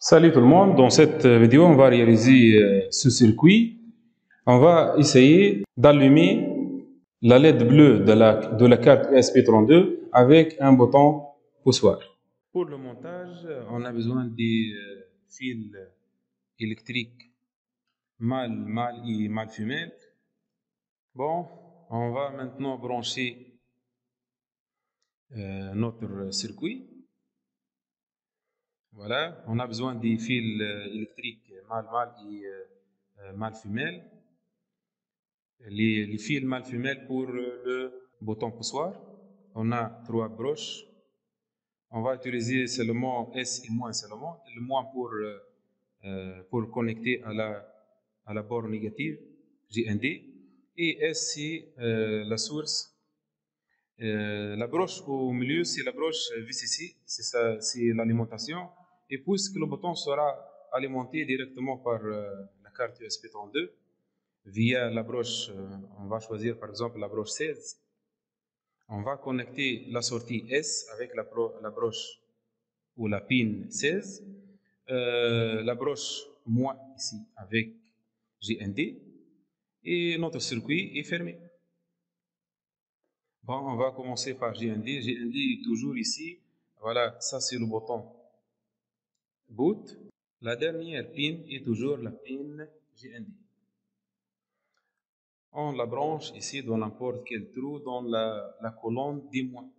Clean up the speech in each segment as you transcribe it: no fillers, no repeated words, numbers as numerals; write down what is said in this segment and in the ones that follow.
Salut tout le monde, dans cette vidéo on va réaliser ce circuit. On va essayer d'allumer la LED bleue de la carte ESP32 avec un bouton poussoir. Pour le montage, on a besoin des fils électriques mâle et mâle femelle. Bon, on va maintenant brancher notre circuit. Voilà, on a besoin des fils électriques mâle et mâle femelle. Les fils mâle femelle pour le bouton poussoir. On a 3 broches. On va utiliser seulement S et moins seulement. Le moins pour connecter à la borne négative, GND. Et S c'est la source. La broche au milieu, c'est la broche VCC, c'est l'alimentation. Et puisque le bouton sera alimenté directement par la carte USB32, via la broche, on va choisir par exemple la broche 16. On va connecter la sortie S avec la broche ou la pin 16. La broche moins ici avec GND. Et notre circuit est fermé. Bon, on va commencer par GND. GND est toujours ici. Voilà, ça c'est le bouton boot. La dernière pin est toujours la pin GND. On la branche ici dans n'importe quel trou dans la colonne des moins.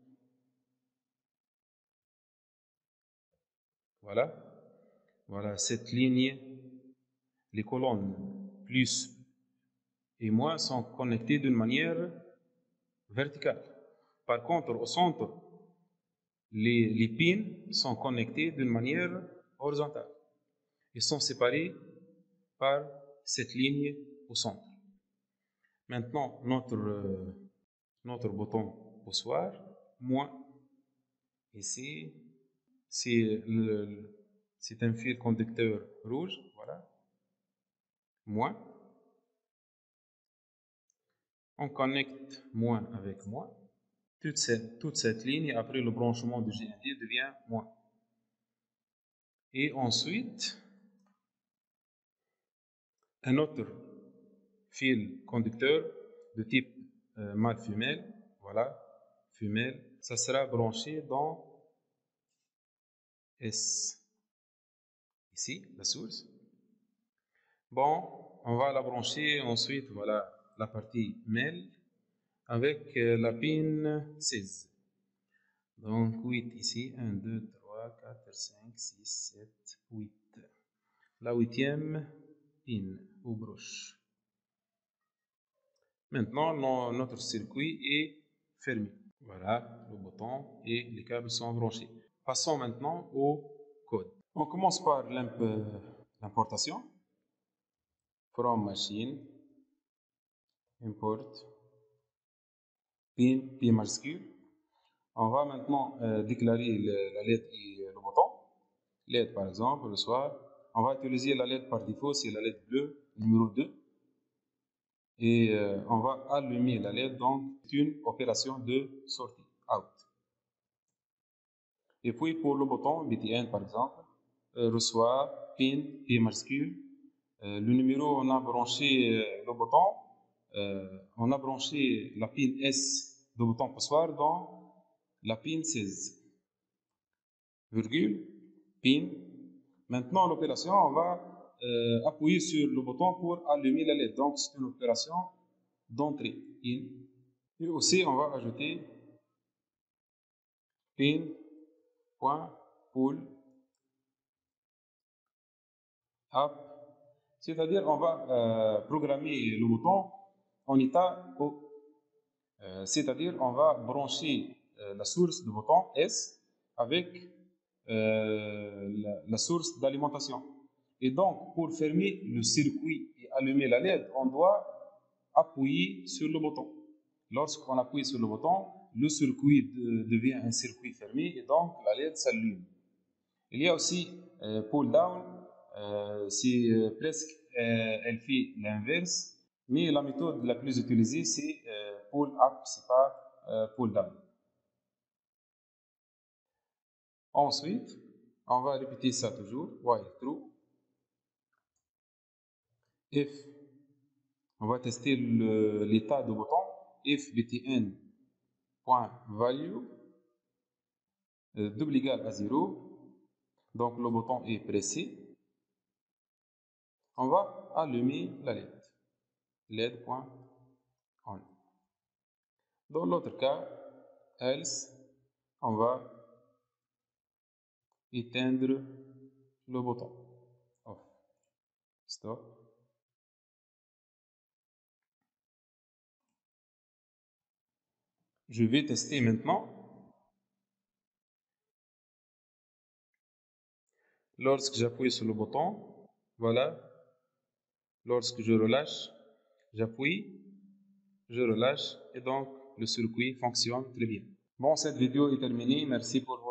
Voilà. Voilà, cette ligne, les colonnes plus et moins sont connectées d'une manière verticale. Par contre, au centre, les pins sont connectés d'une manière horizontale. Ils sont séparés par cette ligne au centre. Maintenant, notre bouton poussoir, moins, ici, c'est un fil conducteur rouge, voilà, moins. On connecte moins avec moins. Toute cette ligne, après le branchement de GND, devient moins. Et ensuite, un autre fil conducteur de type mâle-femelle, voilà, femelle, ça sera branché dans S. Ici, la source. Bon, on va la brancher ensuite, voilà, la partie mâle avec la pin 16. Donc 8 ici, 1, 2, 3, 4, 5, 6, 7, 8. La 8e pin ou broche. Maintenant, notre circuit est fermé. Voilà, le bouton et les câbles sont branchés. Passons maintenant au code. On commence par l'importation. From machine, import, P majuscule. On va maintenant déclarer la LED et le bouton. LED par exemple, le soir. On va utiliser la LED par défaut, c'est la LED bleue numéro 2. Et on va allumer la LED, donc c'est une opération de sortie, out. Et puis pour le bouton BTN par exemple, reçoit, pin, P majuscule. Le numéro, on a branché le bouton, on a branché la pin S du bouton poussoir dans la pin 16. Virgule, pin. Maintenant l'opération, on va appuyer sur le bouton pour allumer la LED. Donc c'est une opération d'entrée, in. Et aussi on va ajouter pin.pull up. C'est-à-dire on va programmer le bouton en état haut. C'est-à-dire on va brancher la source du bouton S avec la source d'alimentation. Et donc pour fermer le circuit et allumer la LED, on doit appuyer sur le bouton. Lorsqu'on appuie sur le bouton, le circuit devient un circuit fermé et donc la LED s'allume. Il y a aussi pull down, c'est presque, elle fait l'inverse, mais la méthode la plus utilisée c'est pull up, c'est pas pull down. Ensuite, On va répéter ça toujours. While true. If, on va tester l'état du bouton. If btn.value double égal à 0. Donc le bouton est pressé. On va allumer la LED. LED.on. Dans l'autre cas, else, on va éteindre le bouton. Off. Stop. Je vais tester maintenant. Lorsque j'appuie sur le bouton, voilà. Lorsque je relâche, j'appuie, je relâche et donc le circuit fonctionne très bien. Bon, cette vidéo est terminée. Merci pour votre